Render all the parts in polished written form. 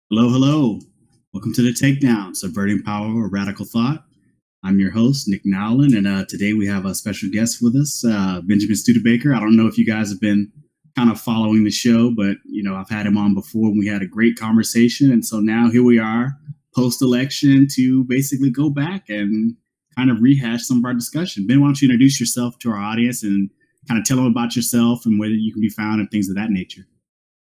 Hello, hello. Welcome to the Takedown, Subverting Power or Radical Thought. I'm your host, Nick Nowlin, and today we have a special guest with us, Benjamin Studebaker. I don't know if you guys have been kind of following the show, but, I've had him on before and we had a great conversation. And so now here we are, post-election, to basically go back and kind of rehash some of our discussion. Ben, why don't you introduce yourself to our audience and kind of tell them about yourself and where you can be found and things of that nature?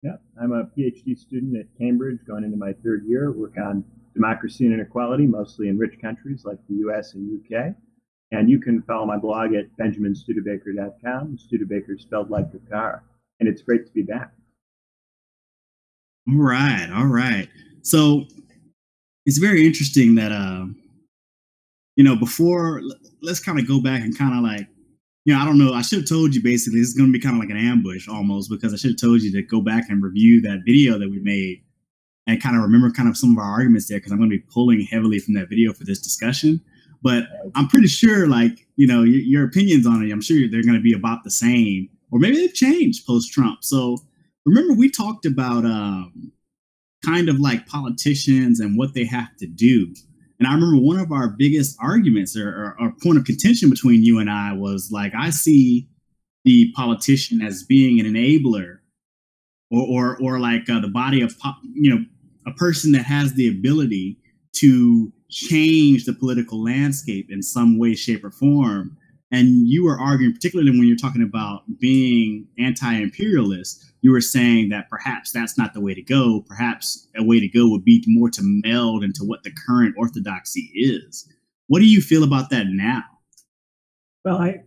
Yeah, I'm a PhD student at Cambridge, going into my third year. Work on democracy and inequality, mostly in rich countries like the US and UK. And you can follow my blog at benjaminstudebaker.com. Studebaker spelled like the car. And it's great to be back. All right, all right. So it's very interesting that before let's kind of go back and kind of like, I don't know, I should have told you basically this is going to be kind of like an ambush almost, because I should have told you to go back and review that video that we made and kind of remember kind of some of our arguments there, because I'm going to be pulling heavily from that video for this discussion. But I'm pretty sure, like, your opinions on it, I'm sure they're going to be about the same, or maybe they've changed post-Trump. So remember, we talked about kind of like politicians and what they have to do. And I remember one of our biggest arguments or point of contention between you and I was like, I see the politician as being an enabler or like the body of, a person that has the ability to change the political landscape in some way, shape, or form. And you were arguing, particularly when you're talking about being anti-imperialist, you were saying that perhaps that's not the way to go. Perhaps a way to go would be more to meld into what the current orthodoxy is. What do you feel about that now? Well, I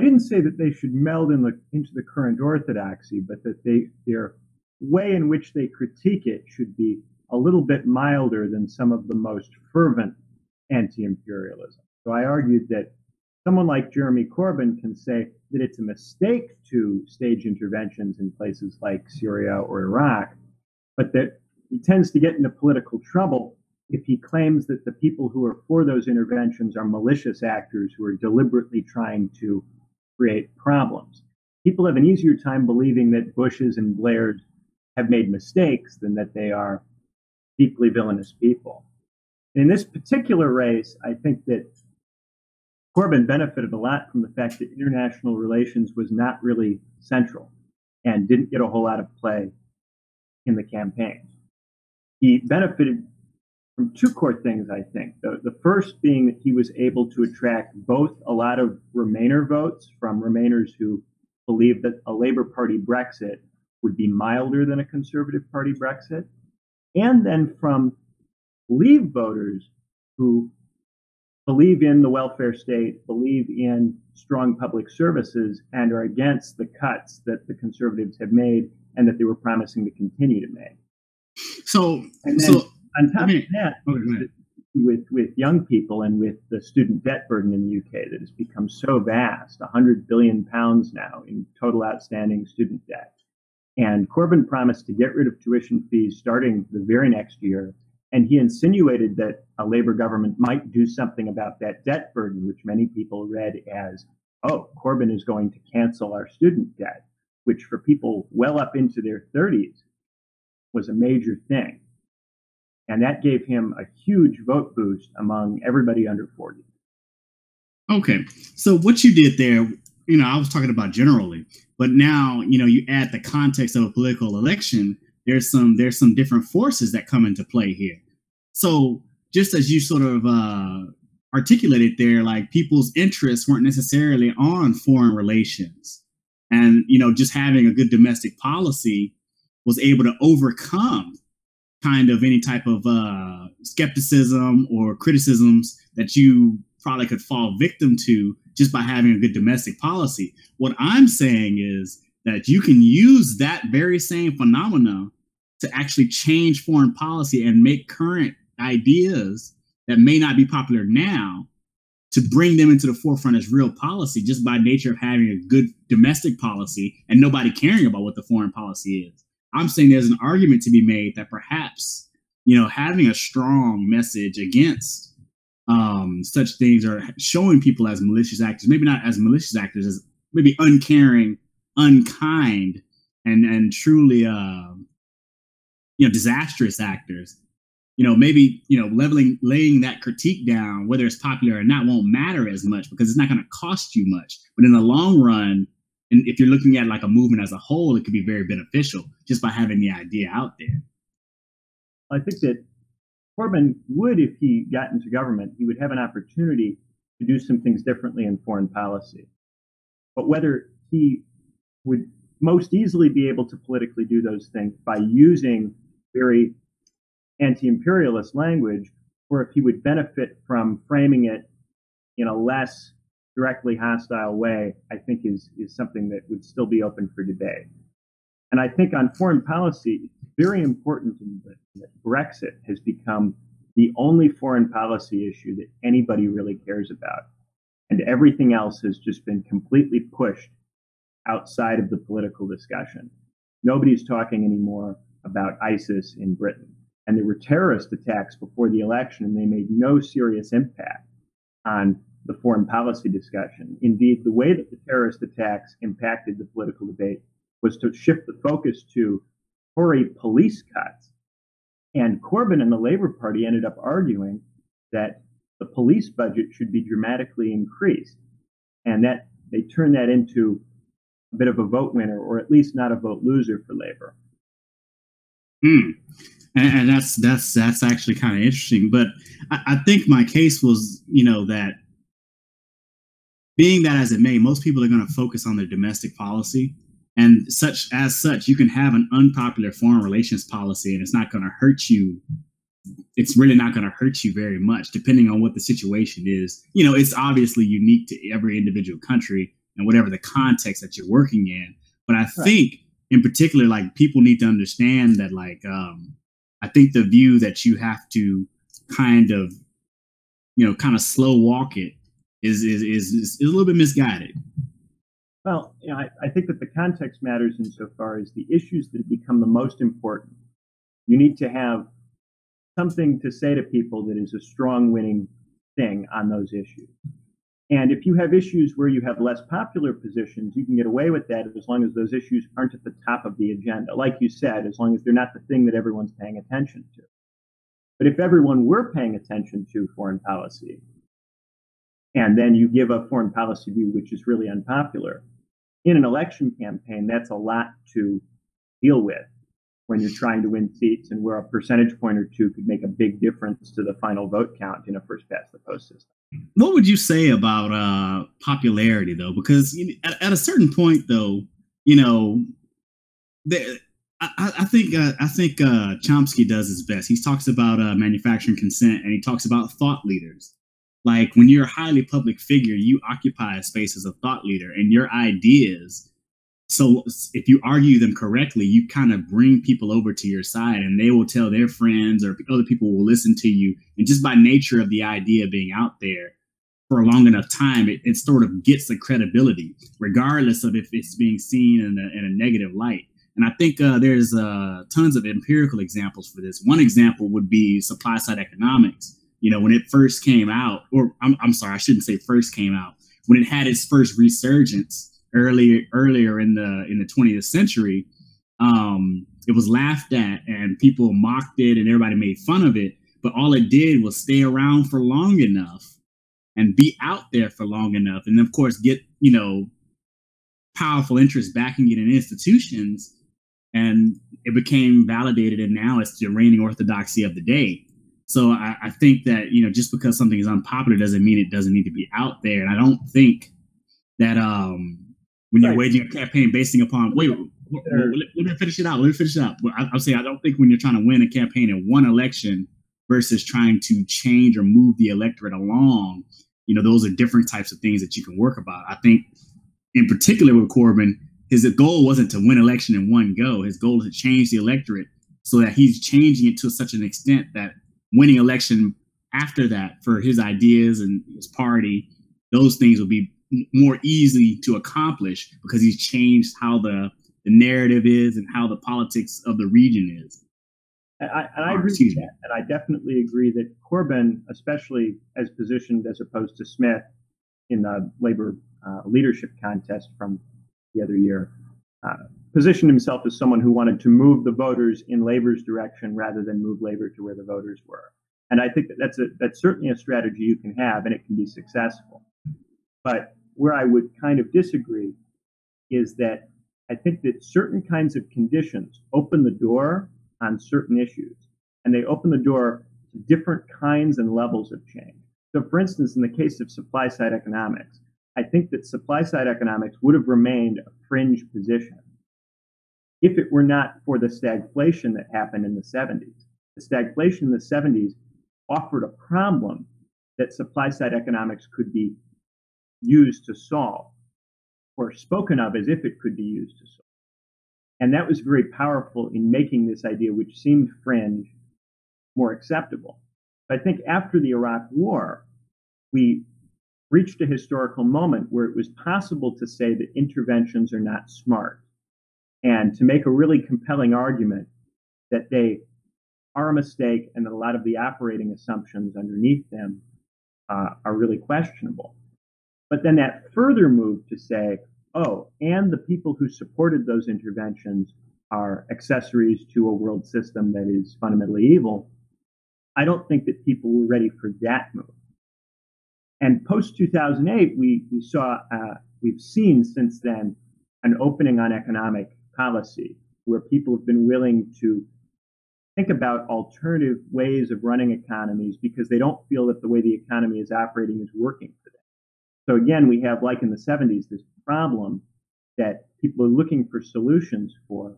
didn't say that they should meld into the current orthodoxy, but that their way in which they critique it should be a little bit milder than some of the most fervent anti-imperialism. So I argued that someone like Jeremy Corbyn can say that it's a mistake to stage interventions in places like Syria or Iraq, but that he tends to get into political trouble if he claims that the people who are for those interventions are malicious actors who are deliberately trying to create problems. People have an easier time believing that Bushes and Blairs have made mistakes than that they are deeply villainous people. In this particular race, I think that Corbyn benefited a lot from the fact that international relations was not really central and didn't get a whole lot of play in the campaign. He benefited from two core things, I think. The first being that he was able to attract both a lot of Remainer votes from Remainers who believed that a Labour Party Brexit would be milder than a Conservative Party Brexit, and then from Leave voters who believe in the welfare state, believe in strong public services, and are against the cuts that the Conservatives have made and that they were promising to continue to make. So, and then on top of that, with young people and with the student debt burden in the UK that has become so vast, £100 billion now in total outstanding student debt. And Corbyn promised to get rid of tuition fees starting the very next year. And he insinuated that a Labour government might do something about that debt burden, which many people read as, oh, Corbyn is going to cancel our student debt, which for people well up into their 30s was a major thing. And that gave him a huge vote boost among everybody under 40. Okay. So what you did there, I was talking about generally, but now, you add the context of a political election, there's some different forces that come into play here. So just as you sort of articulated there, like people's interests weren't necessarily on foreign relations, and just having a good domestic policy was able to overcome kind of any type of skepticism or criticisms that you probably could fall victim to just by having a good domestic policy. What I'm saying is that you can use that very same phenomena to actually change foreign policy and make current ideas that may not be popular now to bring them into the forefront as real policy, just by nature of having a good domestic policy and nobody caring about what the foreign policy is. I'm saying there's an argument to be made that perhaps, having a strong message against such things, or showing people as malicious actors, maybe not as malicious actors, as maybe uncaring, unkind, and truly disastrous actors. Maybe, laying that critique down, whether it's popular or not, won't matter as much because it's not going to cost you much. But in the long run, and if you're looking at like a movement as a whole, it could be very beneficial just by having the idea out there. I think that Corbyn would, if he got into government, he would have an opportunity to do some things differently in foreign policy. But whether he would most easily be able to politically do those things by using very anti-imperialist language, or if he would benefit from framing it in a less directly hostile way, I think is something that would still be open for debate. And I think on foreign policy, it's very important that Brexit has become the only foreign policy issue that anybody really cares about. And everything else has just been completely pushed outside of the political discussion. Nobody's talking anymore about ISIS in Britain. And there were terrorist attacks before the election, and they made no serious impact on the foreign policy discussion. Indeed, the way that the terrorist attacks impacted the political debate was to shift the focus to Tory police cuts. And Corbyn and the Labour Party ended up arguing that the police budget should be dramatically increased, and that they turned that into a bit of a vote winner, or at least not a vote loser for Labour. And that's actually kind of interesting. But I think my case was, that being that as it may, most people are going to focus on their domestic policy. And as such, you can have an unpopular foreign relations policy and it's not going to hurt you. It's really not going to hurt you very much, depending on what the situation is. It's obviously unique to every individual country and whatever the context that you're working in. But I think in particular, like, people need to understand that, like, I think the view that you have to kind of slow walk it is a little bit misguided. Well, I think that the context matters insofar as the issues that become the most important. You need to have something to say to people that is a strong winning thing on those issues. And if you have issues where you have less popular positions, you can get away with that as long as those issues aren't at the top of the agenda. Like you said, as long as they're not the thing that everyone's paying attention to. But if everyone were paying attention to foreign policy, and then you give a foreign policy view which is really unpopular, in an election campaign, that's a lot to deal with when you're trying to win seats, and where a percentage point or two could make a big difference to the final vote count in a first past the post system. What would you say about popularity, though? Because at a certain point, though, I think Chomsky does his best. He talks about manufacturing consent, and he talks about thought leaders. Like, when you're a highly public figure, you occupy a space as a thought leader, and your ideas. So if you argue them correctly, you kind of bring people over to your side, and they will tell their friends, or other people will listen to you. And just by nature of the idea being out there for a long enough time, it sort of gets the credibility, regardless of if it's being seen in a negative light. And I think there's tons of empirical examples for this. One example would be supply side economics. When it first came out, or I'm sorry, I shouldn't say first came out, when it had its first resurgence earlier in the 20th century, it was laughed at and people mocked it and everybody made fun of it. But all it did was stay around for long enough and be out there for long enough. And of course, get, powerful interests backing it in institutions. And it became validated. And now it's the reigning orthodoxy of the day. So I think that, just because something is unpopular doesn't mean it doesn't need to be out there. And I don't think that when you're waging a campaign basing upon, let me finish it out. I'll say I don't think when you're trying to win a campaign in one election versus trying to change or move the electorate along, those are different types of things that you can work about. I think in particular with Corbyn, his goal wasn't to win election in one go. His goal is to change the electorate so that he's changing it to such an extent that winning election after that for his ideas and his party, those things will be more easy to accomplish because he's changed how the narrative is and how the politics of the region is. I agree with that. And I definitely agree that Corbyn, especially as positioned as opposed to Smith in the Labour leadership contest from the other year, positioned himself as someone who wanted to move the voters in Labor's direction rather than move Labor to where the voters were. And I think that's certainly a strategy you can have, and it can be successful. But where I would kind of disagree is that I think that certain kinds of conditions open the door on certain issues, and they open the door to different kinds and levels of change. So, for instance, in the case of supply-side economics, I think that supply-side economics would have remained a fringe position if it were not for the stagflation that happened in the 70s. The stagflation in the 70s offered a problem that supply-side economics could be used to solve, or spoken of as if it could be used to solve. And that was very powerful in making this idea, which seemed fringe, more acceptable. But I think after the Iraq War, we reached a historical moment where it was possible to say that interventions are not smart, and to make a really compelling argument that they are a mistake and that a lot of the operating assumptions underneath them are really questionable. But then that further moved to say, oh, and the people who supported those interventions are accessories to a world system that is fundamentally evil. I don't think that people were ready for that move. And post 2008, we've seen since then an opening on economic policy where people have been willing to think about alternative ways of running economies because they don't feel that the way the economy is operating is working for them. So again, we have, like in the 70s, this problem that people are looking for solutions for,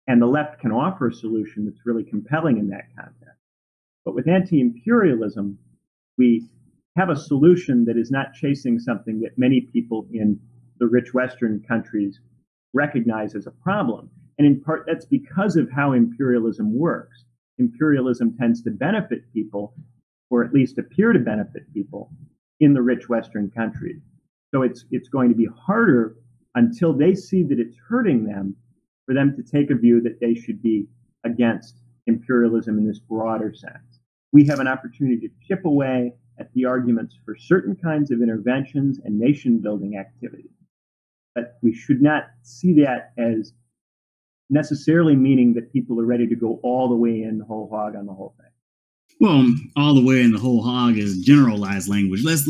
and the left can offer a solution that's really compelling in that context. But with anti-imperialism, we have a solution that is not chasing something that many people in the rich Western countries recognize as a problem. And in part, that's because of how imperialism works. Imperialism tends to benefit people, or at least appear to benefit people, in the rich Western countries. So it's going to be harder until they see that it's hurting them for them to take a view that they should be against imperialism in this broader sense. We have an opportunity to chip away at the arguments for certain kinds of interventions and nation-building activities. But we should not see that as necessarily meaning that people are ready to go all the way in whole hog on the whole thing. Well, all the way in the whole hog is generalized language. Let's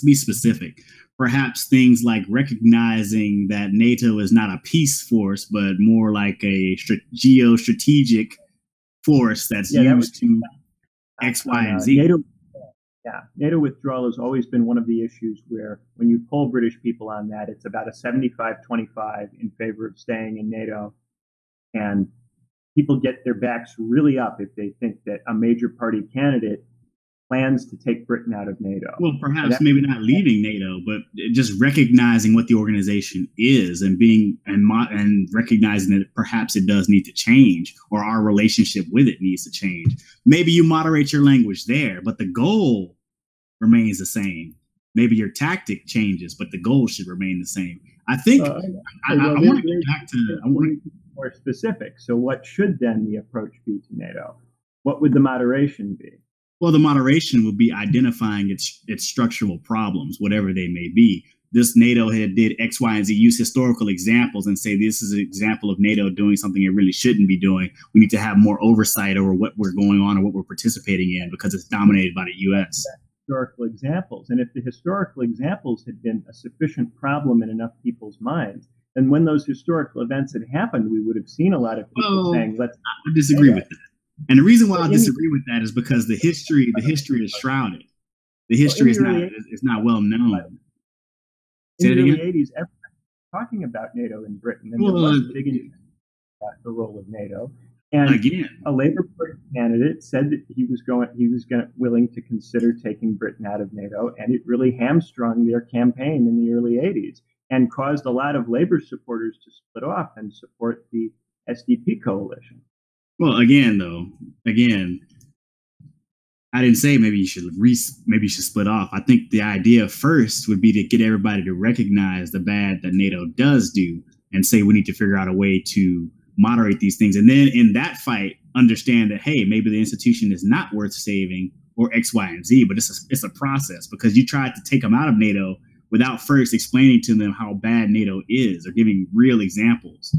be specific. Perhaps things like recognizing that NATO is not a peace force, but more like a geostrategic force that's used to X, Y, and Z. NATO withdrawal has always been one of the issues where when you poll British people on that, it's about a 75-25 in favor of staying in NATO. And people get their backs really up if they think that a major party candidate plans to take Britain out of NATO. Well, perhaps maybe not leaving NATO, but just recognizing what the organization is and and recognizing that perhaps it does need to change, or our relationship with it needs to change. Maybe you moderate your language there, but the goal remains the same. Maybe your tactic changes, but the goal should remain the same. I think I want to get back to. I want to be more specific. So, what should then the approach be to NATO? What would the moderation be? Well, the moderation would be identifying its structural problems, whatever they may be. This NATO did X, Y, and Z, use historical examples and say this is an example of NATO doing something it really shouldn't be doing. We need to have more oversight over what we're going on or what we're participating in because it's dominated by the U.S. Historical examples. And if the historical examples had been a sufficient problem in enough people's minds, then when those historical events had happened, we would have seen a lot of people saying, let's I disagree with that. And the reason why I disagree with that is because the history is shrouded. The history is not well known. In the early 80s, everyone was talking about NATO in Britain, and there was a big interest about the role of NATO. And again, a Labour Party candidate said that he was willing to consider taking Britain out of NATO, and it really hamstrung their campaign in the early 80s and caused a lot of Labour supporters to split off and support the SDP coalition. Well, I didn't say maybe you should split off. I think the idea first would be to get everybody to recognize the bad that NATO does do and say we need to figure out a way to moderate these things. And then in that fight, understand that, hey, maybe the institution is not worth saving or X, Y, and Z, but it's a process because you tried to take them out of NATO without first explaining to them how bad NATO is or giving real examples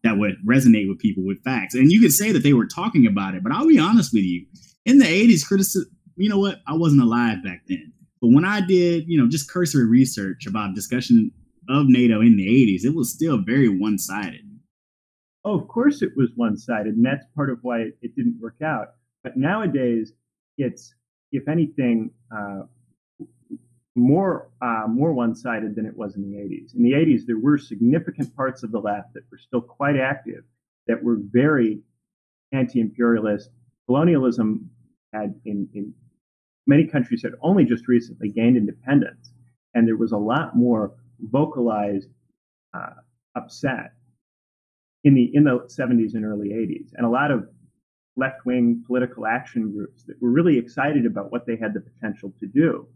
that would resonate with people with facts. And you could say that they were talking about it, but I'll be honest with you. In the 80s, criticism, you know what? I wasn't alive back then. But when I did, just cursory research about discussion of NATO in the 80s, it was still very one-sided. Oh, of course it was one-sided, and that's part of why it didn't work out. But nowadays, it's, if anything, more one-sided than it was in the 80s. In the 80s, there were significant parts of the left that were still quite active, that were very anti-imperialist. Colonialism had, in many countries, had only just recently gained independence, and there was a lot more vocalized upset in the 70s and early 80s, and a lot of left-wing political action groups that were really excited about what they had the potential to do.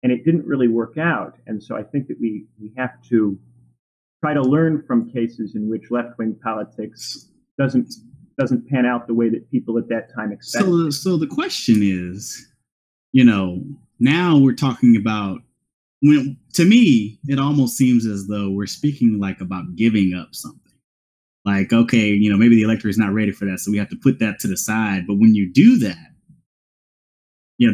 And it didn't really work out. And so I think that we have to try to learn from cases in which left-wing politics doesn't pan out the way that people at that time expected. So the question is, now we're talking about, to me, it almost seems as though we're speaking like about giving up something. Like, okay, maybe the electorate is not ready for that, so we have to put that to the side. But when you do that,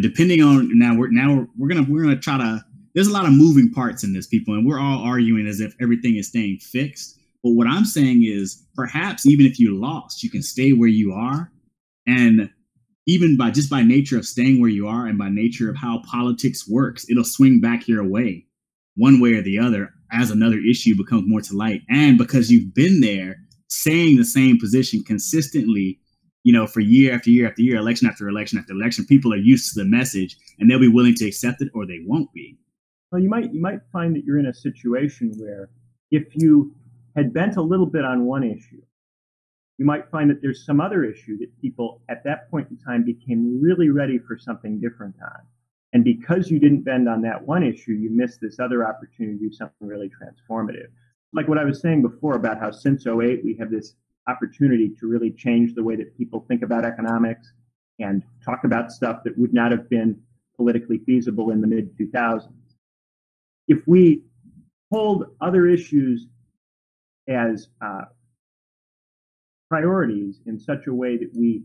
depending on we're gonna try to. There's a lot of moving parts in this, people, and we're all arguing as if everything is staying fixed. But what I'm saying is, perhaps even if you lost, you can stay where you are, and even by nature of staying where you are, and by nature of how politics works, it'll swing back your way, one way or the other, as another issue becomes more to light, and because you've been there, saying the same position consistently, for year after year after year, election after election after election, people are used to the message, and they'll be willing to accept it, or they won't be. Well, you might find that you're in a situation where, if you had bent a little bit on one issue, you might find that there's some other issue that people at that point in time became really ready for something different on. And because you didn't bend on that one issue, you missed this other opportunity to do something really transformative. Like what I was saying before about how since '08, we have this opportunity to really change the way that people think about economics and talk about stuff that would not have been politically feasible in the mid-2000s. If we hold other issues as priorities in such a way that we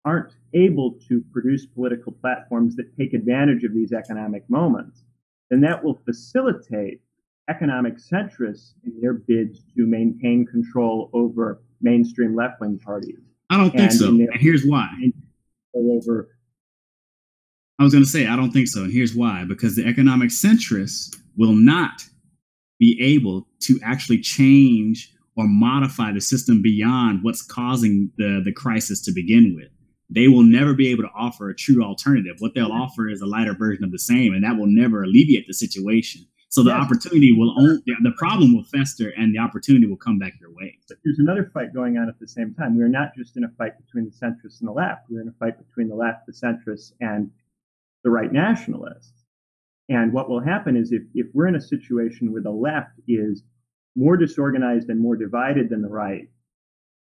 aren't able to produce political platforms that take advantage of these economic moments, then that will facilitate economic centrists in their bids to maintain control over mainstream left-wing parties. I don't think so, and here's why. I was going to say, I don't think so, and here's why. Because the economic centrists will not be able to actually change or modify the system beyond what's causing the crisis to begin with. They will never be able to offer a true alternative. What they'll offer is a lighter version of the same, and that will never alleviate the situation. So the opportunity the problem will fester, and the opportunity will come back your way. But there's another fight going on at the same time. We're not just in a fight between the centrists and the left. We're in a fight between the left, the centrists, and the right nationalists. And what will happen is if we're in a situation where the left is more disorganized and more divided than the right,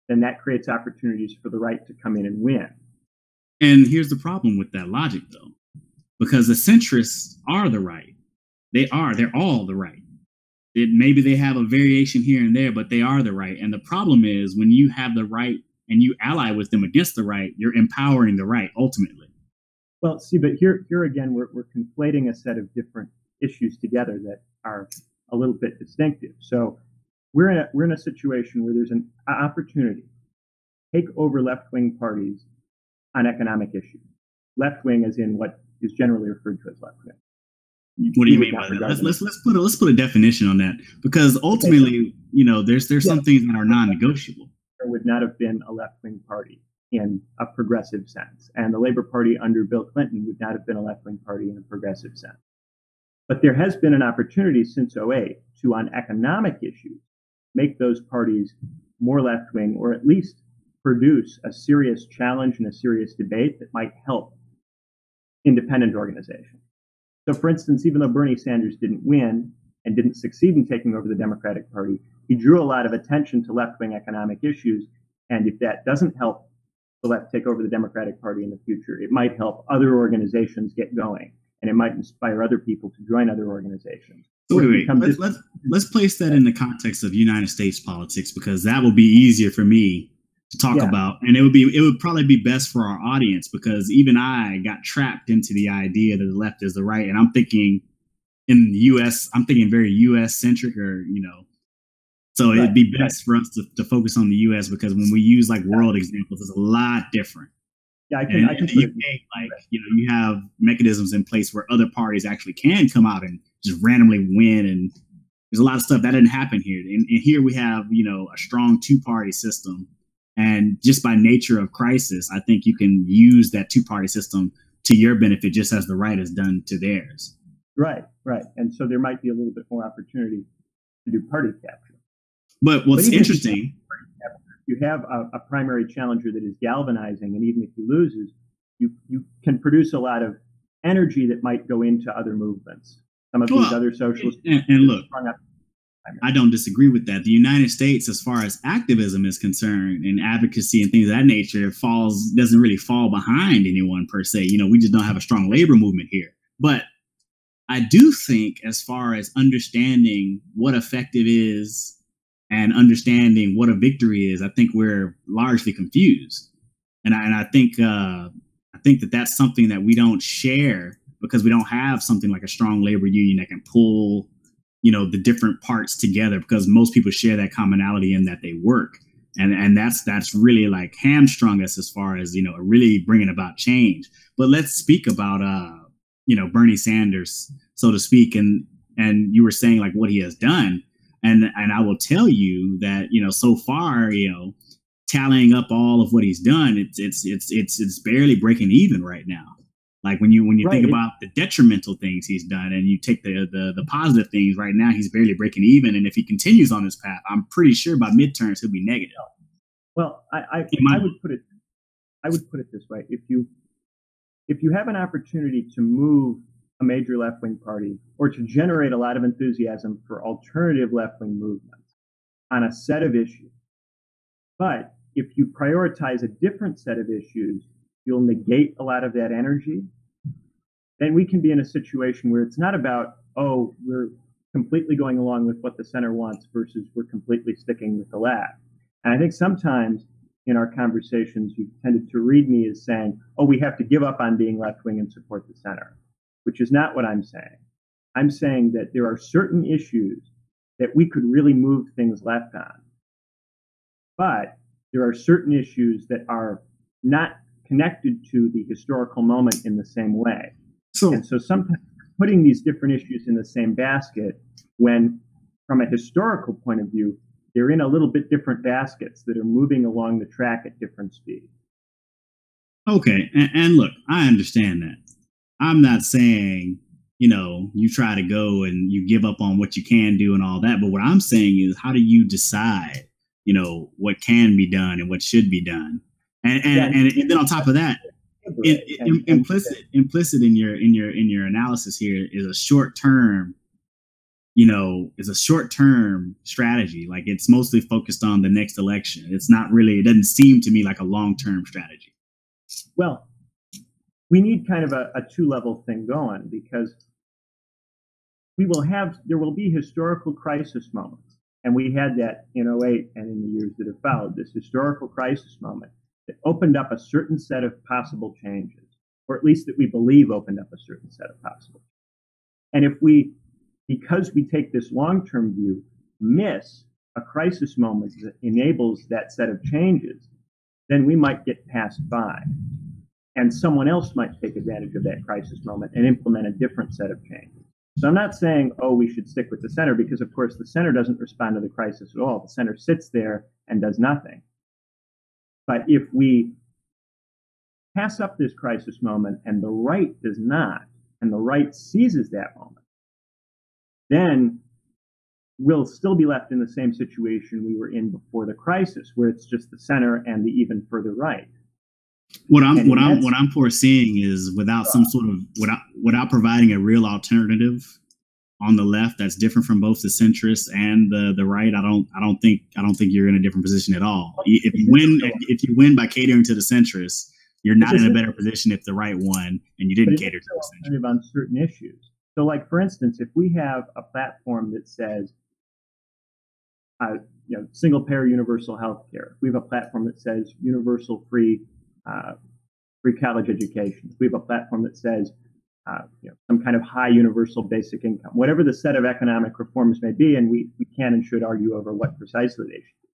then that creates opportunities for the right to come in and win. And here's the problem with that logic, though, because the centrists are the right. They're all the right. Maybe they have a variation here and there, but they are the right. And the problem is when you have the right and you ally with them against the right, you're empowering the right ultimately. Well, see, but here again, we're conflating a set of different issues together that are a little bit distinctive. So we're in a situation where there's an opportunity to take over left-wing parties on economic issues. Left-wing as in what is generally referred to as left-wing. What do you mean by that? Let's put a definition on that, because ultimately, there's some things that are non-negotiable. There would not have been a left-wing party in a progressive sense, and the Labor Party under Bill Clinton would not have been a left-wing party in a progressive sense. But there has been an opportunity since '08 to, on economic issues, make those parties more left-wing, or at least produce a serious challenge and a serious debate that might help independent organizations. So, for instance, even though Bernie Sanders didn't win and didn't succeed in taking over the Democratic Party, he drew a lot of attention to left-wing economic issues. And if that doesn't help the left take over the Democratic Party in the future, it might help other organizations get going, and it might inspire other people to join other organizations. So wait. Let's place that in the context of United States politics, because that will be easier for me to talk about, and it would probably be best for our audience, because even I got trapped into the idea that the left is the right, and I'm thinking in the U.S. I'm thinking very U.S. centric, or so it'd be best for us to focus on the U.S. because when we use like world examples, it's a lot different. Yeah, I can put it like you have mechanisms in place where other parties actually can come out and just randomly win, and there's a lot of stuff that didn't happen here. And here we have a strong two-party system, and just by nature of crisis, I think you can use that two-party system to your benefit, just as the right has done to theirs. Right. And so there might be a little bit more opportunity to do party capture. But what's interesting, you have a primary challenger that is galvanizing, and even if he loses, you can produce a lot of energy that might go into other movements. Some of these other socialists. And look, I don't disagree with that. The United States, as far as activism is concerned and advocacy and things of that nature, doesn't really fall behind anyone per se. We just don't have a strong labor movement here. But I do think, as far as understanding what effective is and understanding what a victory is, I think we're largely confused. And I think that that's something that we don't share, because we don't have something like a strong labor union that can pull, the different parts together, because most people share that commonality in that they work. And that's really like hamstrung us as far as, really bringing about change. But let's speak about, Bernie Sanders, so to speak. And you were saying like what he has done. And I will tell you that, so far, tallying up all of what he's done, it's barely breaking even right now. Like when you think about the detrimental things he's done, and you take the positive things, right now he's barely breaking even. And if he continues on this path, I'm pretty sure by midterms he'll be negative. Well, I would put it this way: if you have an opportunity to move a major left-wing party, or to generate a lot of enthusiasm for alternative left-wing movements on a set of issues, but if you prioritize a different set of issues, you'll negate a lot of that energy, then we can be in a situation where it's not about, we're completely going along with what the center wants versus we're completely sticking with the left. And I think sometimes in our conversations, you've tended to read me as saying, we have to give up on being left-wing and support the center, which is not what I'm saying. I'm saying that there are certain issues that we could really move things left on. But there are certain issues that are not connected to the historical moment in the same way. And so sometimes putting these different issues in the same basket, when from a historical point of view, they're in a little bit different baskets that are moving along the track at different speeds. Okay. And look, I understand that. I'm not saying, you try to go and you give up on what you can do and all that. But what I'm saying is, how do you decide, what can be done and what should be done? And then on top of that, implicit in your analysis here is a short term, strategy. Like, it's mostly focused on the next election. It's not really, it doesn't seem to me like a long-term strategy. Well, we need kind of a two-level thing going, because there will be historical crisis moments. And we had that in 2008 and in the years that have followed, this historical crisis moment that opened up a certain set of possible changes, or at least that we believe opened up a certain set of possible changes. And if because we take this long-term view, miss a crisis moment that enables that set of changes, then we might get passed by. And someone else might take advantage of that crisis moment and implement a different set of changes. So I'm not saying, we should stick with the center, because, of course, the center doesn't respond to the crisis at all. The center sits there and does nothing. But if we pass up this crisis moment and the right does not, and the right seizes that moment, then we'll still be left in the same situation we were in before the crisis, where it's just the center and the even further right. What I'm foreseeing is, without providing a real alternative on the left that's different from both the centrists and the right, I don't think you're in a different position at all. If you win by catering to the centrists, you're not in a better position if the right won and you didn't cater to the centrists. On certain issues. So, like, for instance, if we have a platform that says, single payer universal health care, if we have a platform that says universal free college education, if we have a platform that says some kind of high universal basic income, whatever the set of economic reforms may be, and we can and should argue over what precisely they should be.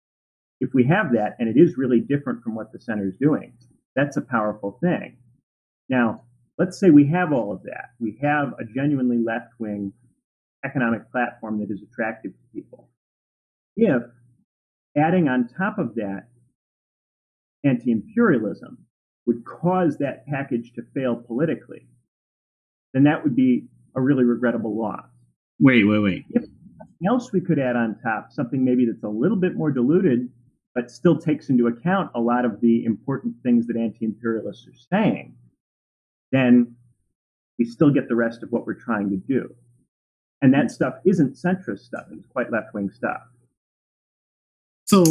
If we have that, and it is really different from what the center is doing, that's a powerful thing. Now, let's say we have all of that. We have a genuinely left-wing economic platform that is attractive to people. If adding on top of that anti-imperialism would cause that package to fail politically, then that would be a really regrettable loss. Wait. If something else we could add on top, something maybe that's a little bit more diluted, but still takes into account a lot of the important things that anti-imperialists are saying, then we still get the rest of what we're trying to do. And that stuff isn't centrist stuff. It's quite left-wing stuff. So,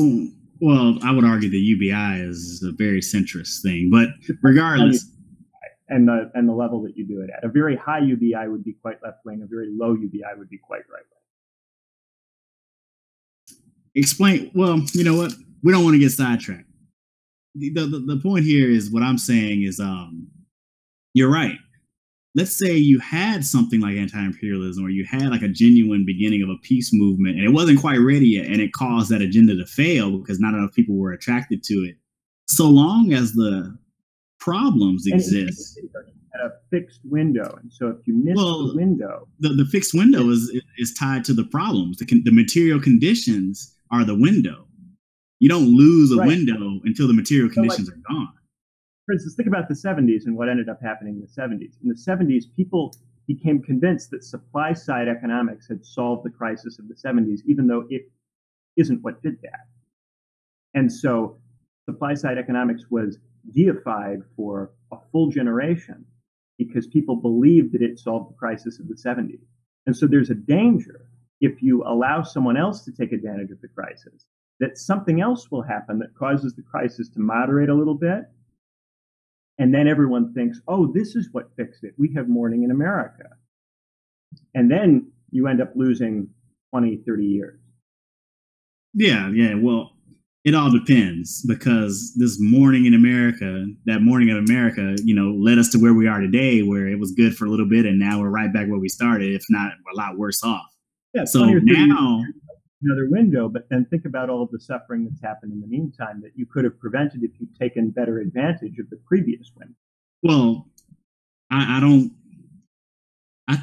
well, I would argue the UBI is a very centrist thing, but regardless. And the level that you do it at. A very high UBI would be quite left-wing. A very low UBI would be quite right-wing. Explain. Well, you know what? We don't want to get sidetracked. The point here is what I'm saying is you're right. Let's say you had something like anti-imperialism, or you had like a genuine beginning of a peace movement, and it wasn't quite ready yet, and it caused that agenda to fail because not enough people were attracted to it. So long as the problems exist at a fixed window, and so if you miss the window, the fixed window is tied to the problems. The material conditions are the window. You don't lose a window until the material conditions are gone. For instance, think about the 70s and what ended up happening in the 70s. In the 70s, people became convinced that supply-side economics had solved the crisis of the 70s, even though it isn't what did that. And so supply-side economics was deified for a full generation because people believed that it solved the crisis of the 70s. And so there's a danger if you allow someone else to take advantage of the crisis, that something else will happen that causes the crisis to moderate a little bit. And then everyone thinks, oh, this is what fixed it. We have mourning in America. And then you end up losing 20, 30 years. Yeah. Well, it all depends, because this mourning in America, that mourning in America, led us to where we are today, where it was good for a little bit, and now we're right back where we started, if not a lot worse off. Yeah, so now another window, but then think about all of the suffering that's happened in the meantime that you could have prevented if you'd taken better advantage of the previous window. Well, I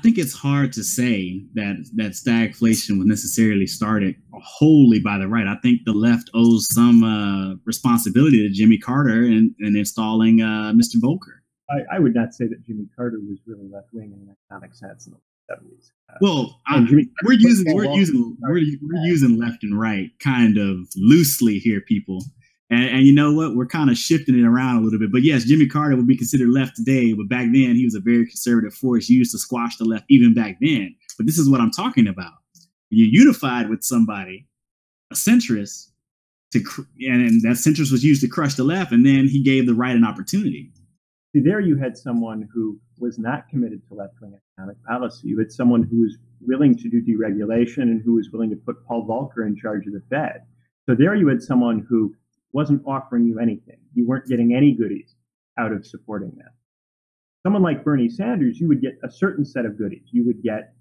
think it's hard to say that stagflation was necessarily started wholly by the right. I think the left owes some responsibility to Jimmy Carter in installing Mr. Volcker. I would not say that Jimmy Carter was really left-wing in an economic sense in the 70s. Well, we're using left and right kind of loosely here, people. And you know what? We're kind of shifting it around a little bit. But yes, Jimmy Carter would be considered left today. But back then, he was a very conservative force used to squash the left even back then. But this is what I'm talking about. You unified with somebody, a centrist, and that centrist was used to crush the left. And then he gave the right an opportunity. See, there you had someone who was not committed to left-wing economic policy. You had someone who was willing to do deregulation and who was willing to put Paul Volcker in charge of the Fed. So there you had someone who wasn't offering you anything. You weren't getting any goodies out of supporting them. Someone like Bernie Sanders, you would get a certain set of goodies. You would get,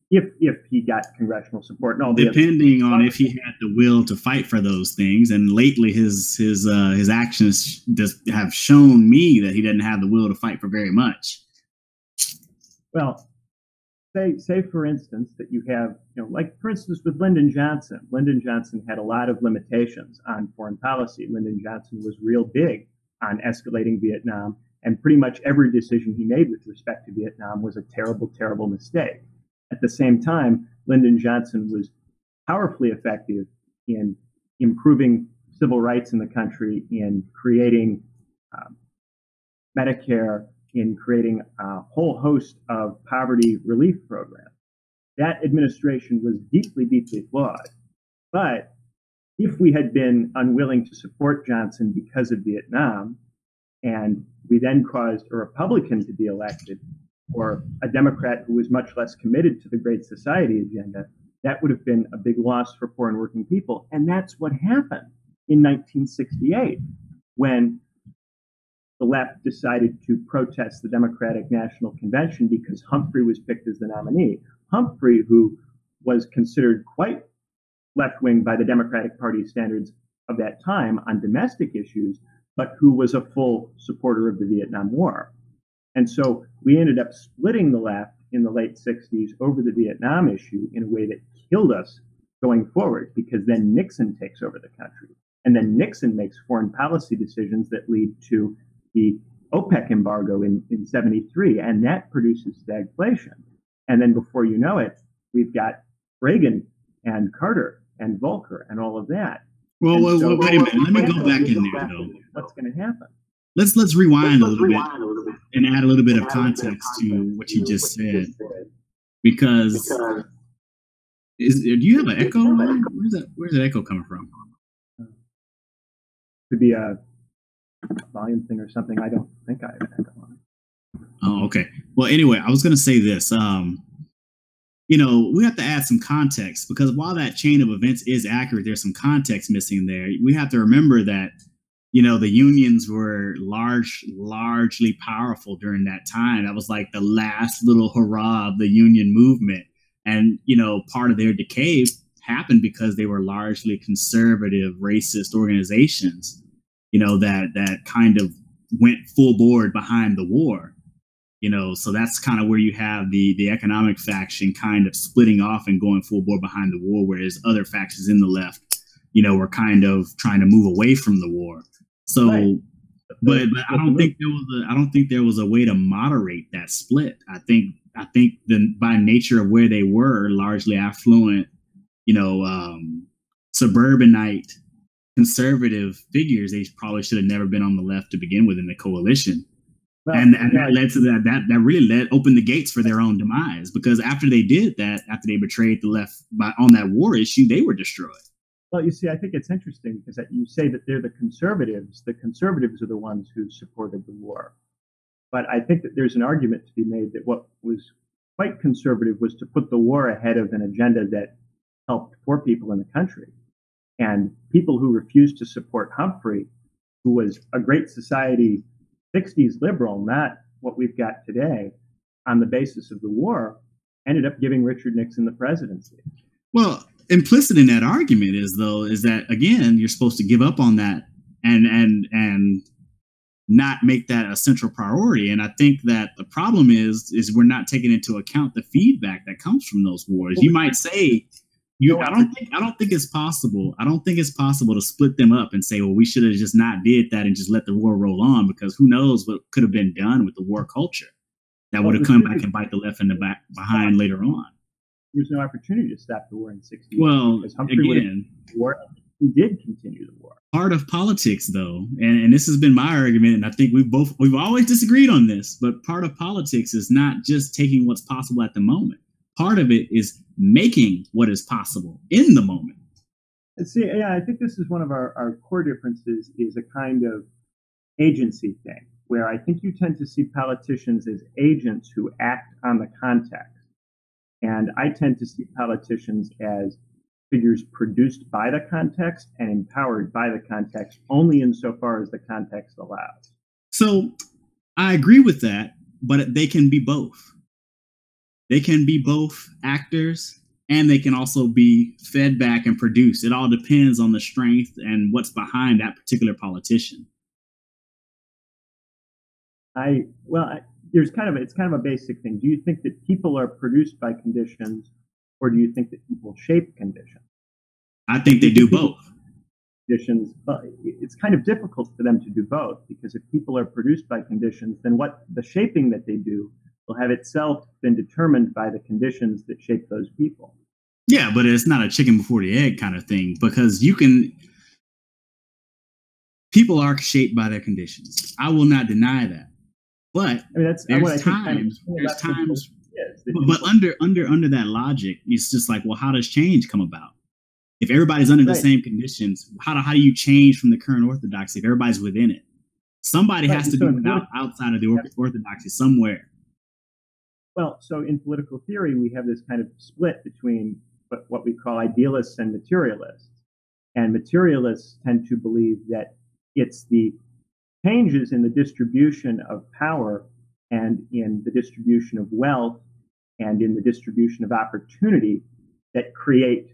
if he got congressional support, and all depending on if he had the will to fight for those things. And lately, his actions just have shown me that he doesn't have the will to fight for very much. Well, say for instance that you have, like for instance with Lyndon Johnson. Lyndon Johnson had a lot of limitations on foreign policy. Lyndon Johnson was real big on escalating Vietnam, and pretty much every decision he made with respect to Vietnam was a terrible, terrible mistake. At the same time, Lyndon Johnson was powerfully effective in improving civil rights in the country, in creating Medicare, in creating a whole host of poverty relief programs. That administration was deeply, deeply flawed. But if we had been unwilling to support Johnson because of Vietnam, and we then caused a Republican to be elected, or a Democrat who was much less committed to the Great Society agenda, that would have been a big loss for poor and working people. And that's what happened in 1968 when the left decided to protest the Democratic National Convention because Humphrey was picked as the nominee. Humphrey, who was considered quite left-wing by the Democratic Party standards of that time on domestic issues, but who was a full supporter of the Vietnam War. And so we ended up splitting the left in the late 60s over the Vietnam issue in a way that killed us going forward, because then Nixon takes over the country. And then Nixon makes foreign policy decisions that lead to the OPEC embargo in 73, and that produces stagflation. And then before you know it, we've got Reagan and Carter and Volcker and all of that. Well, wait a minute. Let me go back in there, though. What's going to happen? Let's rewind a little bit and add a little bit of context to what you just said, because do you have an echo? Where's that echo coming from? Could be a volume thing or something. I don't think I have an echo on it. Oh, okay. Well, anyway, I was going to say this. We have to add some context, because while that chain of events is accurate, there's some context missing there. We have to remember that, the unions were largely powerful during that time. That was like the last little hurrah of the union movement. And, part of their decay happened because they were largely conservative, racist organizations, that kind of went full board behind the war. So that's kind of where you have the economic faction kind of splitting off and going full bore behind the war, whereas other factions in the left, were kind of trying to move away from the war. So, right. but I don't think there was a way to moderate that split. I think by nature of where they were, largely affluent, suburbanite conservative figures, they probably should have never been on the left to begin with in the coalition. And that led to that really opened the gates for their own demise, because after they did that, after they betrayed the left on that war issue, they were destroyed. Well, you see, I think it's interesting because you say that they're the conservatives. The conservatives are the ones who supported the war. But I think that there's an argument to be made that what was quite conservative was to put the war ahead of an agenda that helped poor people in the country. And people who refused to support Humphrey, who was a Great Society 60s liberal, not what we've got today, on the basis of the war, ended up giving Richard Nixon the presidency. Well, implicit in that argument is that, again, you're supposed to give up on that and not make that a central priority. And I think that the problem is we're not taking into account the feedback that comes from those wars. You might say, I don't think it's possible. I don't think it's possible to split them up and say, well, we should have just not did that and just let the war roll on, because who knows what could have been done with the war culture that would have come back and bite the left in the back behind later on. There's no opportunity to stop the war in 68. Well, again, he did continue the war. Part of politics, though, and this has been my argument, and I think we've always disagreed on this, but part of politics is not just taking what's possible at the moment. Part of it is making what is possible in the moment. See, yeah, I think this is one of our core differences, is a kind of agency thing, where I think you tend to see politicians as agents who act on the context. And I tend to see politicians as figures produced by the context and empowered by the context only insofar as the context allows. So I agree with that, but they can be both. They can be both actors, and they can also be fed back and produced. It all depends on the strength and what's behind that particular politician. It's kind of a basic thing. Do you think that people are produced by conditions, or do you think that people shape conditions? I think they do both. Conditions, but it's kind of difficult for them to do both, because if people are produced by conditions, then what the shaping that they do will have itself been determined by the conditions that shape those people. Yeah, but it's not a chicken before the egg kind of thing, because people are shaped by their conditions. I will not deny that. But there's times, but under that logic, it's just like, well, how does change come about? If everybody's under the same conditions, how do you change from the current orthodoxy if everybody's within it? Somebody has to be outside of the orthodoxy somewhere. Well, so in political theory, we have this kind of split between what we call idealists and materialists. And materialists tend to believe that it's the changes in the distribution of power and in the distribution of wealth and in the distribution of opportunity that create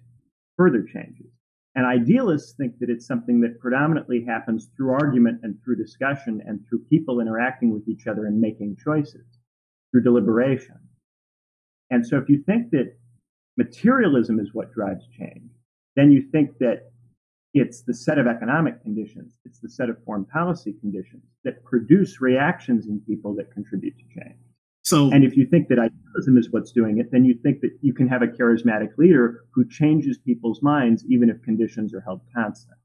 further changes. And idealists think that it's something that predominantly happens through argument and through discussion and through people interacting with each other and making choices, through deliberation. And so if you think that materialism is what drives change, then you think that it's the set of economic conditions, it's the set of foreign policy conditions that produce reactions in people that contribute to change. And if you think that idealism is what's doing it, then you think that you can have a charismatic leader who changes people's minds even if conditions are held constant.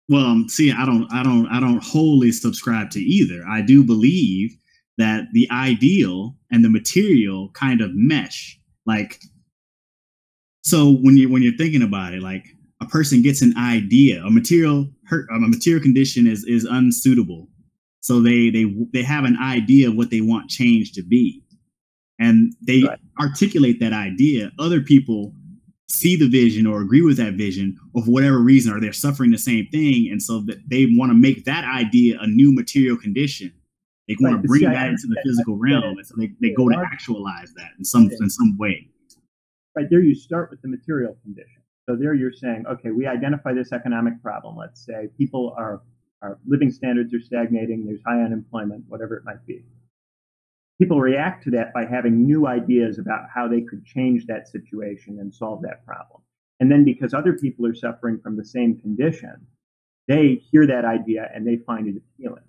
Well, see, I don't wholly subscribe to either. I do believe that the ideal and the material kind of mesh. Like, so when you're thinking about it, like a person gets an idea, a material condition is unsuitable. So they have an idea of what they want change to be, and they articulate that idea. Other people see the vision or agree with that vision, or for whatever reason, or they're suffering the same thing, and so that they want to make that idea a new material condition. They want to bring that into the physical realm, and so they go to actualize that in some way. Right there, you start with the material condition. So there, you're saying, okay, we identify this economic problem. Let's say people our living standards are stagnating, there's high unemployment, whatever it might be. People react to that by having new ideas about how they could change that situation and solve that problem. And then because other people are suffering from the same condition, they hear that idea and they find it appealing.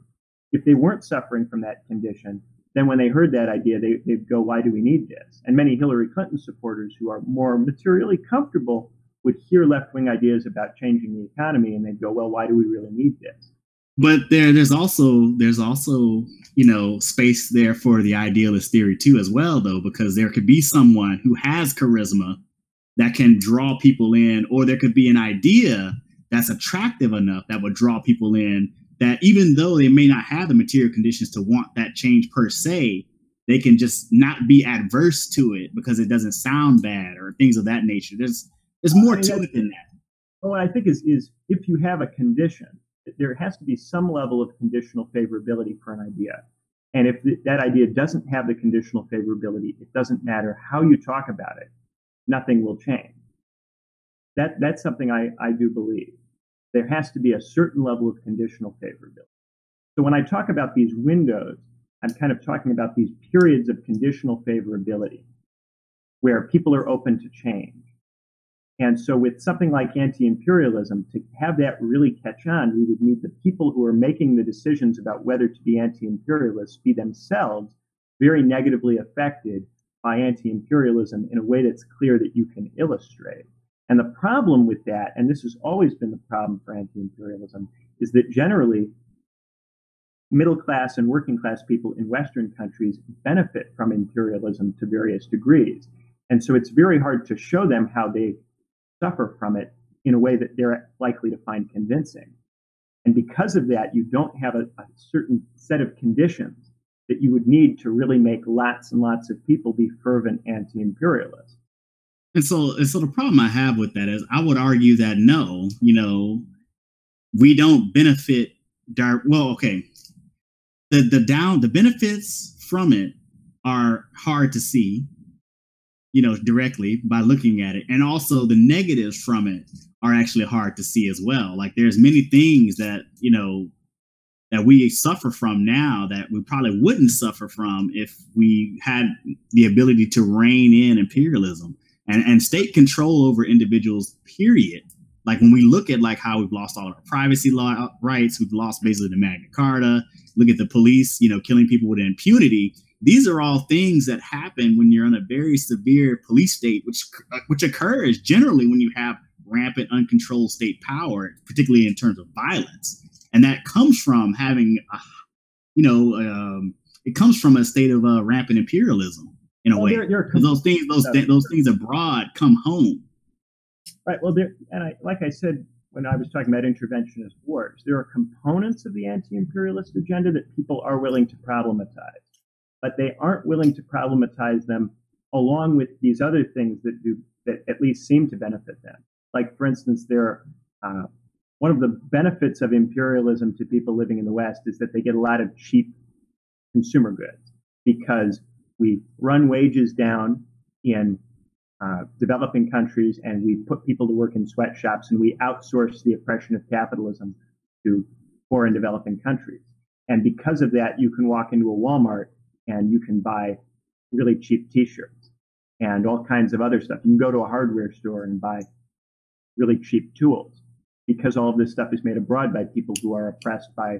If they weren't suffering from that condition, then when they heard that idea, they'd go, why do we need this? And many Hillary Clinton supporters who are more materially comfortable would hear left-wing ideas about changing the economy and they'd go, well, why do we really need this? But there's also space there for the idealist theory too as well, though, because there could be someone who has charisma that can draw people in, or there could be an idea that's attractive enough that would draw people in, that even though they may not have the material conditions to want that change per se, they can just not be adverse to it because it doesn't sound bad or things of that nature. There's more to it than that. What I think is if you have a condition, there has to be some level of conditional favorability for an idea. And if that idea doesn't have the conditional favorability, it doesn't matter how you talk about it, nothing will change. That's something I do believe. There has to be a certain level of conditional favorability. So when I talk about these windows, I'm kind of talking about these periods of conditional favorability where people are open to change. And so with something like anti-imperialism, to have that really catch on, we would need the people who are making the decisions about whether to be anti-imperialists be themselves very negatively affected by anti-imperialism in a way that's clear that you can illustrate. And the problem with that, and this has always been the problem for anti-imperialism, is that generally middle class and working class people in Western countries benefit from imperialism to various degrees. And so it's very hard to show them how they suffer from it in a way that they're likely to find convincing. And because of that, you don't have a certain set of conditions that you would need to really make lots and lots of people be fervent anti-imperialists. And so the problem I have with that is I would argue that no, we don't benefit. Well, okay. The benefits from it are hard to see, directly by looking at it. And also the negatives from it are actually hard to see as well. Like there's many things that, that we suffer from now that we probably wouldn't suffer from if we had the ability to rein in imperialism and state control over individuals, period. Like when we look at like how we've lost all of our privacy law rights, we've lost basically the Magna Carta, look at the police, killing people with impunity. These are all things that happen when you're in a very severe police state, which occurs generally when you have rampant, uncontrolled state power, particularly in terms of violence. And that comes from having, it comes from a state of rampant imperialism in a way. Those things abroad come home. Right. Well, like I said, when I was talking about interventionist wars, there are components of the anti-imperialist agenda that people are willing to problematize. but they aren't willing to problematize them along with these other things that at least seem to benefit them. Like, for instance, one of the benefits of imperialism to people living in the West is that they get a lot of cheap consumer goods because we run wages down in developing countries, and we put people to work in sweatshops, and we outsource the oppression of capitalism to poor and developing countries. And because of that, you can walk into a Walmart and you can buy really cheap T-shirts and all kinds of other stuff. You can go to a hardware store and buy really cheap tools because all of this stuff is made abroad by people who are oppressed by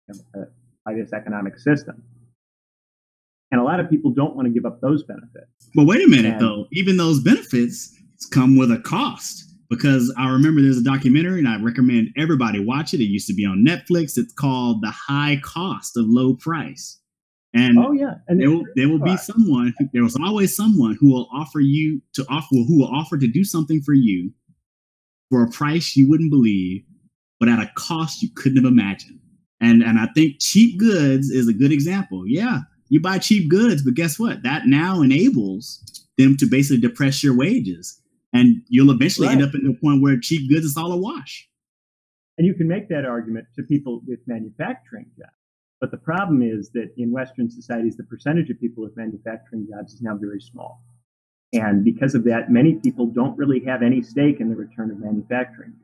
this economic system. And a lot of people don't want to give up those benefits. But wait a minute, though. Even those benefits come with a cost. Because I remember there's a documentary, and I recommend everybody watch it. It used to be on Netflix. It's called The High Cost of Low Price. And and there will be someone. There was always someone who will offer to do something for you for a price you wouldn't believe, but at a cost you couldn't have imagined. And I think cheap goods is a good example. Yeah, you buy cheap goods, but guess what? That now enables them to basically depress your wages. And you'll eventually end up in a point where cheap goods is all a wash. And you can make that argument to people with manufacturing jobs. But the problem is that in Western societies, the percentage of people with manufacturing jobs is now very small. And because of that, many people don't really have any stake in the return of manufacturing jobs.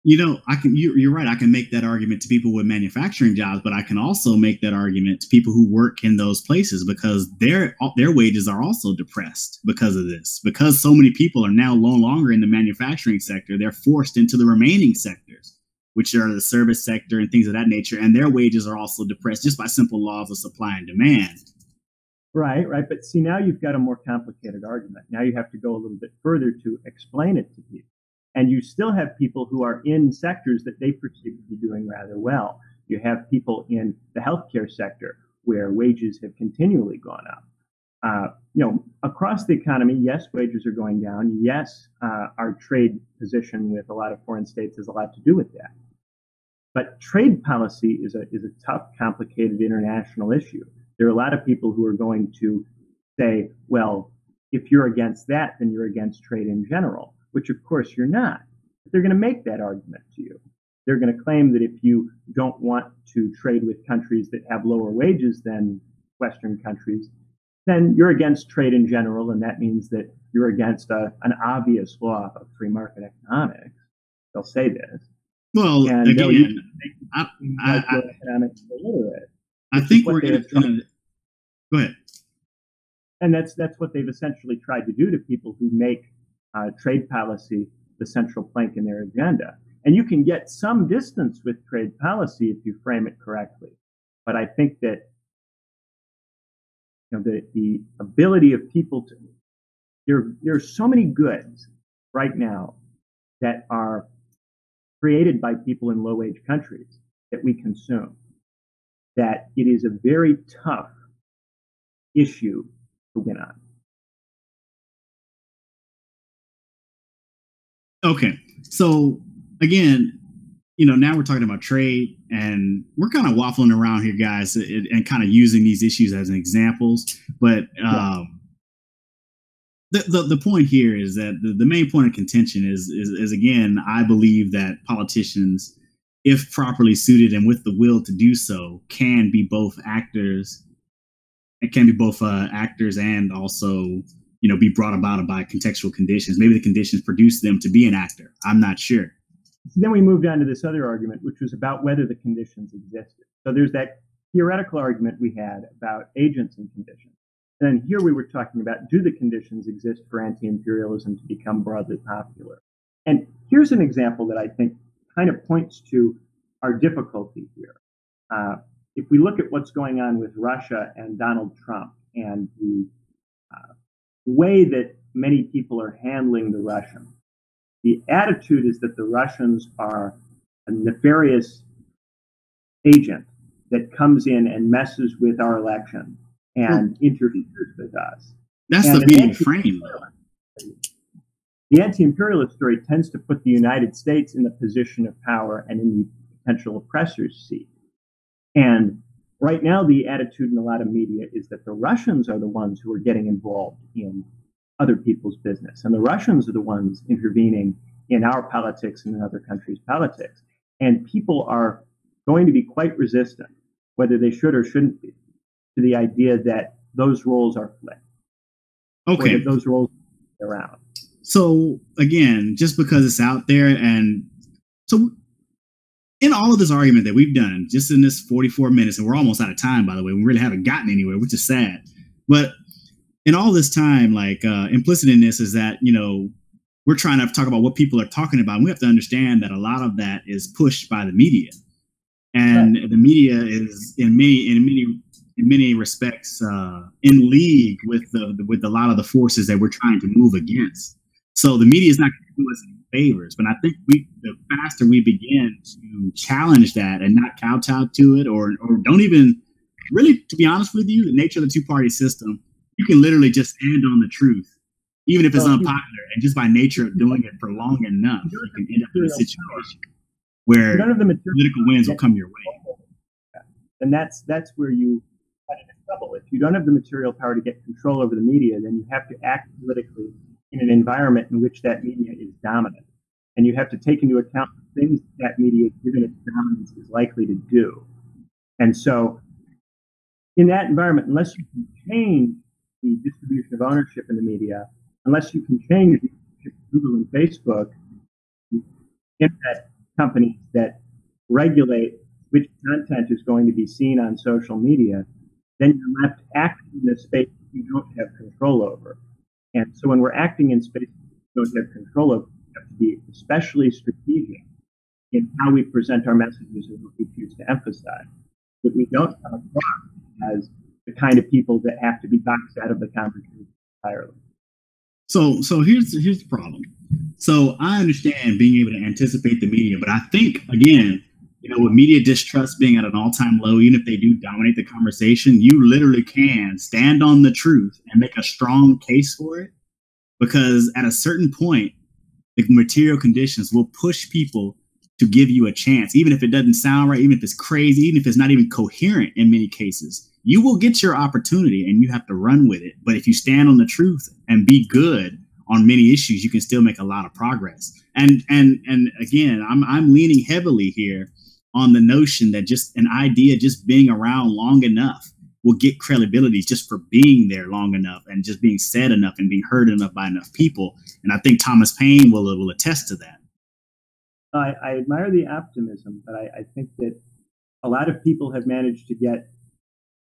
You know, you're right. I can make that argument to people with manufacturing jobs, but I can also make that argument to people who work in those places because their wages are also depressed because of this. Because so many people are now no longer in the manufacturing sector, they're forced into the remaining sectors, which are the service sector and things of that nature. And their wages are also depressed just by simple laws of supply and demand. Right. But see, now you've got a more complicated argument. Now you have to go a little bit further to explain it to people. And you still have people who are in sectors that they perceive to be doing rather well. You have people in the healthcare sector where wages have continually gone up. Across the economy, yes, wages are going down. Yes, our trade position with a lot of foreign states has a lot to do with that. But trade policy is a tough, complicated international issue. There are a lot of people who are going to say, well, if you're against that, then you're against trade in general. Which, of course, you're not. But they're going to make that argument to you. They're going to claim that if you don't want to trade with countries that have lower wages than Western countries, then you're against trade in general, and that means that you're against an obvious law of free market economics. They'll say this. Well, and again, economics illiterate. I think we're going to go ahead. And that's what they've essentially tried to do to people who make trade policy the central plank in their agenda. And you can get some distance with trade policy if you frame it correctly. But I think that the ability of people to there are so many goods right now that are created by people in low-wage countries that we consume, that it is a very tough issue to win on. Okay, so again, now we're talking about trade, and we're kind of waffling around here, guys, and kind of using these issues as examples. But the point here is that the main point of contention is again, I believe that politicians, if properly suited and with the will to do so, can be both actors. It can be both actors and also be brought about by contextual conditions. Maybe the conditions produce them to be an actor. I'm not sure. Then we moved on to this other argument, which was about whether the conditions existed. So there's that theoretical argument we had about agents and conditions. And then here we were talking about, do the conditions exist for anti-imperialism to become broadly popular? And here's an example that I think kind of points to our difficulty here. If we look at what's going on with Russia and Donald Trump and the way that many people are handling the Russians, the attitude is that the Russians are a nefarious agent that comes in and messes with our election and interferes with us. That's the being framed. The anti-imperialist story tends to put the United States in the position of power and in the potential oppressor's seat. And Right now, the attitude in a lot of media is that the Russians are the ones who are getting involved in other people's business, and the Russians are the ones intervening in our politics and in other countries' politics. And people are going to be quite resistant, whether they should or shouldn't be, to the idea that those roles are flipped. Okay. Or that those roles are around. So again, just because it's out there, and so in all of this argument that we've done, just in this 44 minutes, and we're almost out of time, by the way, we really haven't gotten anywhere, which is sad. But in all this time, like implicit in this is that, we're trying to talk about what people are talking about. And we have to understand that a lot of that is pushed by the media, and the media is in many respects in league with a lot of the forces that we're trying to move against. So the media is not going to do us any favors. But I think the faster we begin to challenge that and not kowtow to it, or don't even really, to be honest with you, the nature of the two-party system, you can literally just stand on the truth, even if it's unpopular. And just by nature of doing it for long enough, you can end up in a situation where political wins will come your way. And that's where you get into trouble. If you don't have the material power to get control over the media, then you have to act politically in an environment in which that media is dominant. And you have to take into account the things that media, given its dominance, is likely to do. And so in that environment, unless you can change the distribution of ownership in the media, unless you can change the Google and Facebook, internet companies that regulate which content is going to be seen on social media, then you're left acting in a space you don't have control over. And so when we're acting in space we don't have control over, we have to be especially strategic in how we present our messages and what we choose to emphasize, that we don't come across as the kind of people that have to be boxed out of the conversation entirely. So here's the problem. So I understand being able to anticipate the media, but I think, again, with media distrust being at an all-time low, even if they do dominate the conversation, you literally can stand on the truth and make a strong case for it, because at a certain point, the material conditions will push people to give you a chance, even if it doesn't sound right, even if it's crazy, even if it's not even coherent in many cases. You will get your opportunity and you have to run with it. But if you stand on the truth and be good on many issues, you can still make a lot of progress. And again, I'm leaning heavily here on the notion that just an idea, just being around long enough, will get credibility just for being there long enough and just being said enough and being heard enough by enough people. And I think Thomas Paine will attest to that. I admire the optimism, but I think that a lot of people have managed to get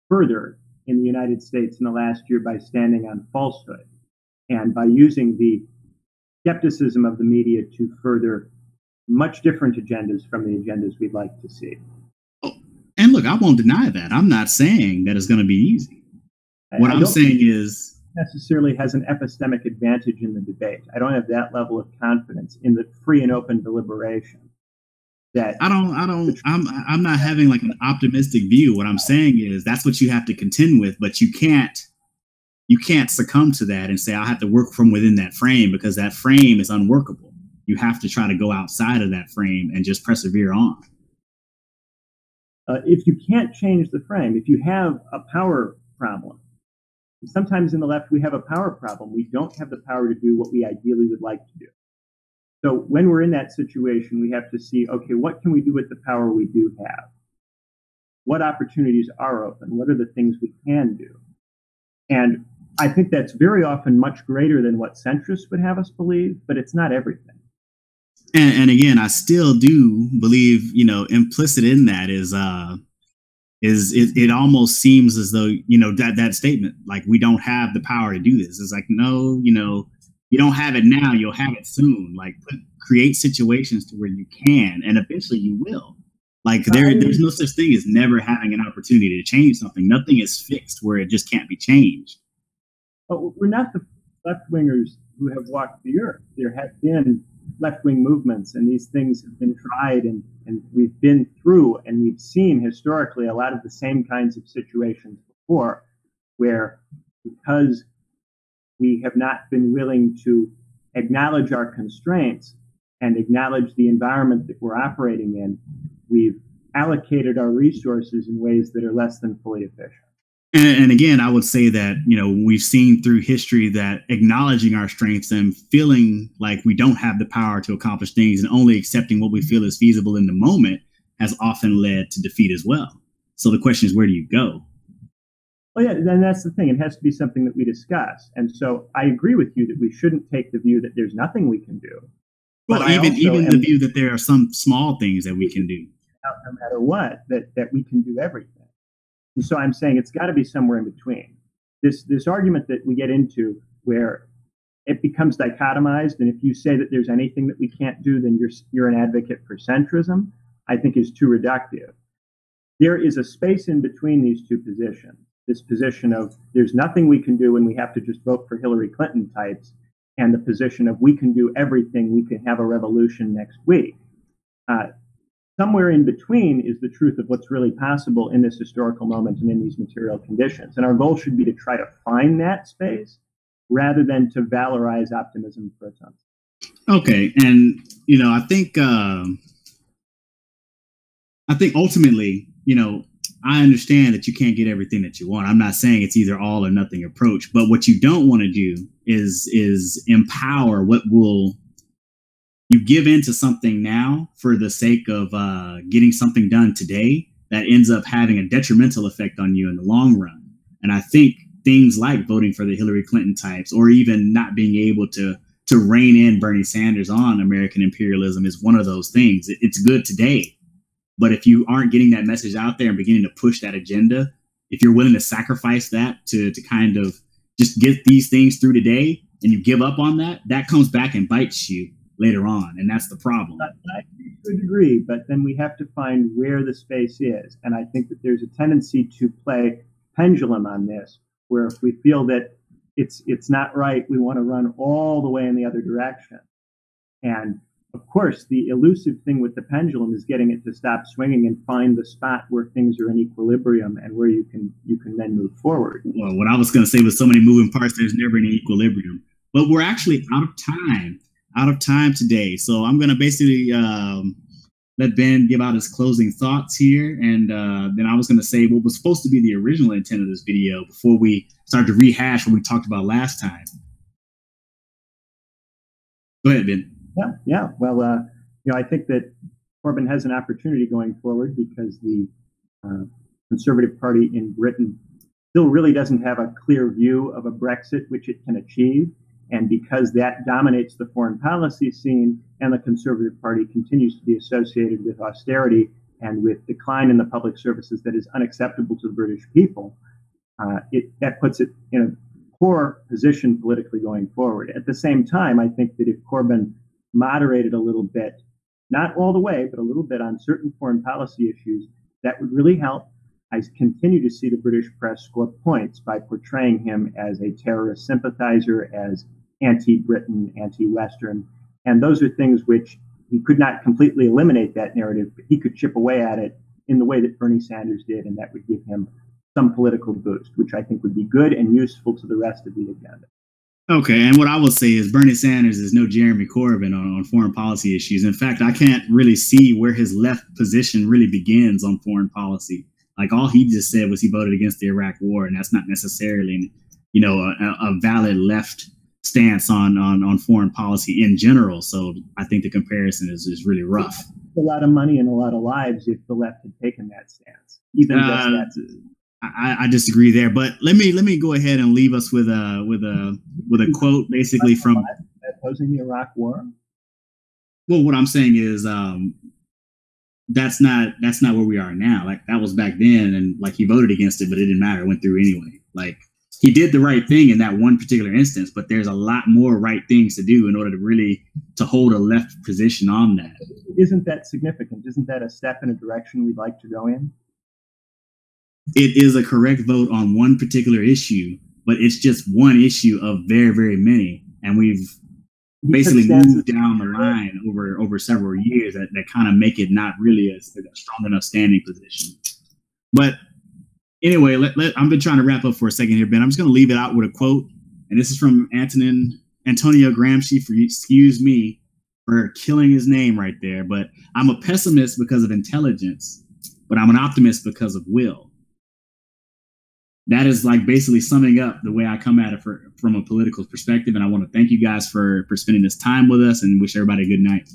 further in the United States in the last year by standing on falsehood and by using the skepticism of the media to further much different agendas from the agendas we'd like to see. Oh, and look, I won't deny that. I'm not saying that it's going to be easy. What I'm saying is necessarily has an epistemic advantage in the debate. I don't have that level of confidence in the free and open deliberation. That I'm not having like an optimistic view. What I'm saying is that's what you have to contend with, but you can't succumb to that and say I'll have to work from within that frame, because that frame is unworkable. You have to try to go outside of that frame and just persevere on. If you can't change the frame, if you have a power problem, sometimes in the left we have a power problem. We don't have the power to do what we ideally would like to do. So when we're in that situation, we have to see, okay, what can we do with the power we do have? What opportunities are open? What are the things we can do? And I think that's very often much greater than what centrists would have us believe, but it's not everything. And again, I still do believe, implicit in that is it almost seems as though, that statement, like we don't have the power to do this. It's like, no, you don't have it now, you'll have it soon. Like create situations to where you can, and eventually you will. Like there's no such thing as never having an opportunity to change something. Nothing is fixed where it just can't be changed. But we're not the left-wingers who have walked the earth. There have been left-wing movements, and these things have been tried, and we've been through, and we've seen historically a lot of the same kinds of situations before, where because we have not been willing to acknowledge our constraints and acknowledge the environment that we're operating in, we've allocated our resources in ways that are less than fully efficient. And again, I would say that, we've seen through history that acknowledging our strengths and feeling like we don't have the power to accomplish things and only accepting what we feel is feasible in the moment has often led to defeat as well. So the question is, where do you go? Well, yeah, then that's the thing. It has to be something that we discuss. And so I agree with you that we shouldn't take the view that there's nothing we can do. Well, even the view that there are some small things that we can do. No matter what, that we can do everything. And so I'm saying it's got to be somewhere in between. This argument that we get into where it becomes dichotomized, and if you say that there's anything that we can't do, then you're an advocate for centrism, I think is too reductive. There is a space in between these two positions. This position of there's nothing we can do and we have to just vote for Hillary Clinton types, and the position of we can do everything, we can have a revolution next week. Somewhere in between is the truth of what's really possible in this historical moment and in these material conditions. And our goal should be to try to find that space rather than to valorize optimism for its own. Okay. And, I think ultimately, I understand that you can't get everything that you want. I'm not saying it's either all or nothing approach, but what you don't want to do is empower what will you give into something now for the sake of getting something done today that ends up having a detrimental effect on you in the long run. And I think things like voting for the Hillary Clinton types, or even not being able to rein in Bernie Sanders on American imperialism is one of those things. It's good today. But if you aren't getting that message out there and beginning to push that agenda, if you're willing to sacrifice that to kind of just get these things through today and you give up on that, that comes back and bites you later on. And that's the problem. I would agree, but then we have to find where the space is. And I think that there's a tendency to play pendulum on this, where if we feel that it's not right, we want to run all the way in the other direction. And of course, the elusive thing with the pendulum is getting it to stop swinging and find the spot where things are in equilibrium and where you can then move forward. Well, what I was going to say, with so many moving parts, there's never any equilibrium. But we're actually out of time today. So I'm going to basically let Ben give out his closing thoughts here. And then I was going to say what was supposed to be the original intent of this video before we start to rehash what we talked about last time. Go ahead, Ben. Yeah. Well, I think that Corbyn has an opportunity going forward because the Conservative Party in Britain still really doesn't have a clear view of a Brexit which it can achieve. And because that dominates the foreign policy scene and the Conservative Party continues to be associated with austerity and with decline in the public services that is unacceptable to the British people, that puts it in a poor position politically going forward. At the same time, I think that if Corbyn moderated a little bit, not all the way, but a little bit on certain foreign policy issues, that would really help. I continue to see the British press score points by portraying him as a terrorist sympathizer, as anti-Britain, anti-Western. And those are things which he could not completely eliminate that narrative, but he could chip away at it in the way that Bernie Sanders did, and that would give him some political boost, which I think would be good and useful to the rest of the agenda. Okay, and what I will say is Bernie Sanders is no Jeremy Corbyn on foreign policy issues. In fact, I can't really see where his left position really begins on foreign policy. Like, all he just said was he voted against the Iraq War, and that's not necessarily, a valid left stance on foreign policy in general. So I think the comparison is really rough. A lot of money and a lot of lives if the left had taken that stance. Even just that. I disagree there, but let me go ahead and leave us with a quote, basically from opposing the Iraq War. Well, what I'm saying is that's not where we are now. Like, that was back then, and like, he voted against it, but it didn't matter. It went through anyway. Like, he did the right thing in that one particular instance, but there's a lot more right things to do in order to really hold a left position on that. Isn't that significant? Isn't that a step in a direction we'd like to go in? It is a correct vote on one particular issue, but it's just one issue of very, very many. And we've basically moved down the line over several years that kind of make it not really a strong enough standing position. But anyway, I've been trying to wrap up for a second here, Ben. I'm just going to leave it out with a quote. And this is from Antonio Gramsci. Excuse me for killing his name right there. But I'm a pessimist because of intelligence. but I'm an optimist because of will. That is like basically summing up the way I come at it from a political perspective. And I want to thank you guys for spending this time with us and wish everybody a good night.